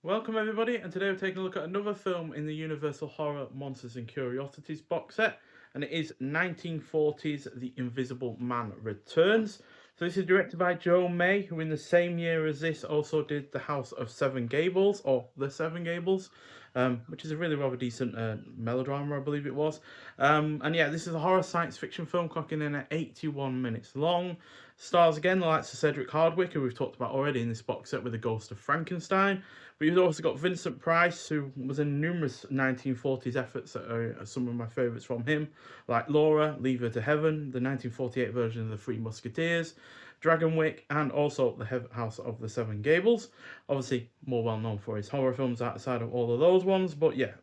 Welcome everybody, and today we're taking a look at another film in the Universal Horror Monsters and Curiosities box set, and it is 1940's The Invisible Man Returns. So this is directed by Joe May, who in the same year as this also did The House of Seven Gables, or The Seven Gables, which is a really rather decent melodrama, I believe it was. And yeah, this is a horror science fiction film clocking in at 81 minutes long. Stars again the likes of Cedric Hardwicke, who we've talked about already in this box set with The Ghost of Frankenstein. But you've also got Vincent Price, who was in numerous 1940s efforts that are some of my favourites from him, like Laura, Leave Her to Heaven, the 1948 version of The Three Musketeers, Dragonwyck, and also The House of the Seven Gables. Obviously, more well known for his horror films outside of all of those ones, but yeah,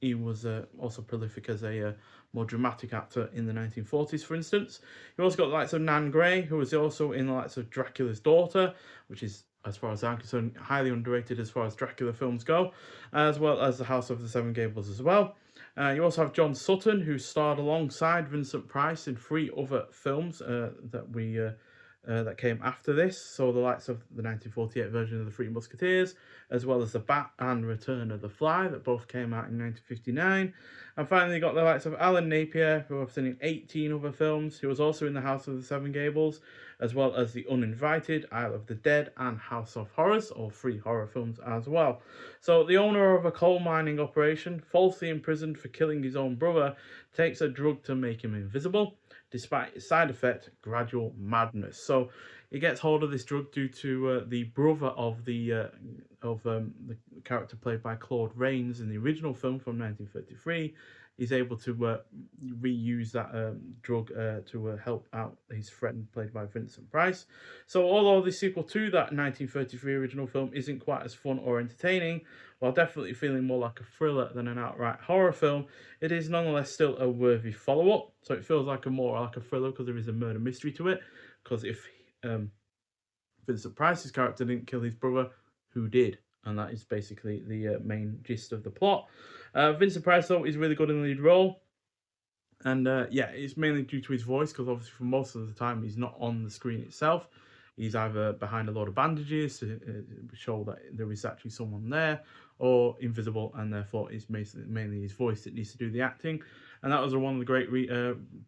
he was also prolific as a more dramatic actor in the 1940s, for instance. You also got the likes of Nan Gray, who was also in the likes of Dracula's Daughter, which is, as far as I'm concerned, highly underrated as far as Dracula films go, as well as The House of the Seven Gables as well. You also have John Sutton, who starred alongside Vincent Price in three other films that came after this. So the likes of the 1948 version of The Three Musketeers, as well as The Bat and Return of the Fly, that both came out in 1959. And finally, you got the likes of Alan Napier, who I've seen in 18 other films. He was also in The House of the Seven Gables, as well as The Uninvited, Isle of the Dead, and House of Horrors, all three horror films as well. So the owner of a coal mining operation, falsely imprisoned for killing his own brother, takes a drug to make him invisible, despite its side effect, gradual madness. So he gets hold of this drug due to the brother of the character played by Claude Rains in the original film from 1933. He's able to reuse that drug to help out his friend played by Vincent Price. So although the sequel to that 1933 original film isn't quite as fun or entertaining, while definitely feeling more like a thriller than an outright horror film, it is nonetheless still a worthy follow-up. So it feels like more like a thriller because there is a murder mystery to it. Because if um, Vincent Price's character didn't kill his brother, who did? And that is basically the main gist of the plot. Vincent Price, though, is really good in the lead role. And yeah, it's mainly due to his voice, because obviously for most of the time he's not on the screen itself. He's either behind a lot of bandages to show that there is actually someone there, or invisible, and therefore it's mainly his voice that needs to do the acting. And that was one of the great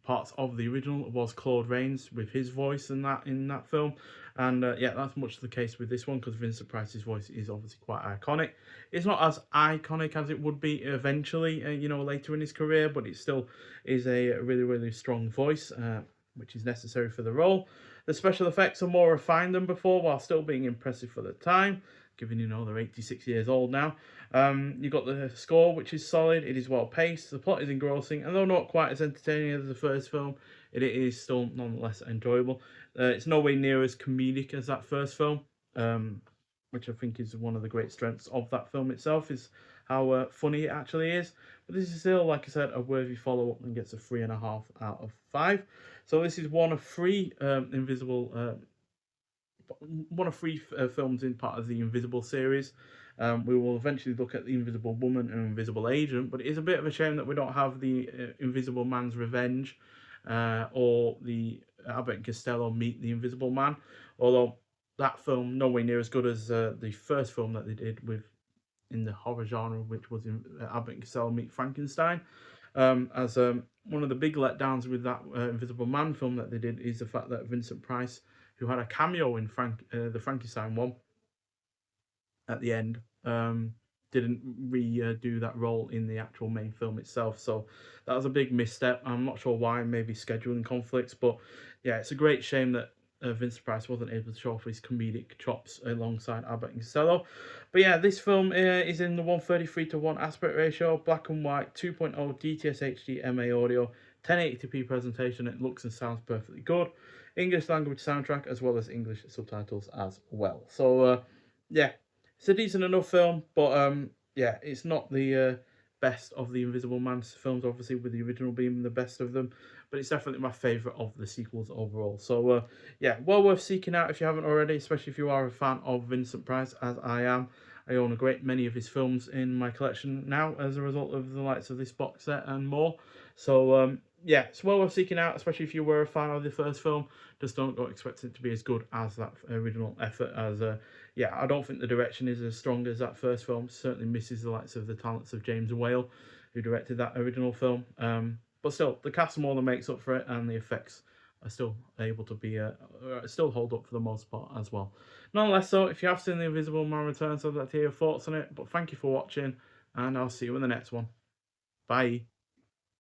parts of the original, was Claude Rains with his voice in that film. And yeah, that's much the case with this one, because Vincent Price's voice is obviously quite iconic. It's not as iconic as it would be eventually, later in his career, but it still is a really, really strong voice, which is necessary for the role. The special effects are more refined than before, while still being impressive for the time, given they're 86 years old now. You've got the score, which is solid. It is well paced. The plot is engrossing, and though not quite as entertaining as the first film, it is still nonetheless enjoyable. It's no way near as comedic as that first film, which I think is one of the great strengths of that film itself, is how funny it actually is. But this is still, like I said, a worthy follow-up, and gets a 3.5 out of 5. So this is one of three films in part of the Invisible series. We will eventually look at the Invisible Woman and Invisible Agent, but it is a bit of a shame that we don't have the Invisible Man's Revenge, or the Abbott and Costello Meet the Invisible Man. Although that film nowhere near as good as the first film that they did in the horror genre, which was in Abbott and Costello Meet Frankenstein. As one of the big letdowns with that Invisible Man film that they did is the fact that Vincent Price, who had a cameo in the Frankenstein one at the end, didn't redo that role in the actual main film itself. So that was a big misstep. I'm not sure why, maybe scheduling conflicts, but yeah, it's a great shame that Vincent Price wasn't able to show off his comedic chops alongside Abbott and Costello. But yeah, this film is in the 133:1 aspect ratio, black and white, 2.0 DTS HD MA audio, 1080p presentation. It looks and sounds perfectly good. English language soundtrack, as well as English subtitles as well. So yeah, it's a decent enough film, but yeah, it's not the best of the Invisible Man films, obviously, with the original being the best of them, but it's definitely my favourite of the sequels overall. So yeah, well worth seeking out if you haven't already, especially if you are a fan of Vincent Price, as I am. I own a great many of his films in my collection now as a result of the likes of this box set and more. So yeah, it's well worth seeking out, especially if you were a fan of the first film. Just don't go expecting it to be as good as that original effort. As yeah, I don't think the direction is as strong as that first film. Certainly misses the likes of the talents of James Whale, who directed that original film. But still, the cast more than makes up for it, and the effects are still able to be still hold up for the most part as well. Nonetheless, so if you have seen The Invisible Man Returns, I'd like to hear your thoughts on it. But thank you for watching, and I'll see you in the next one. Bye.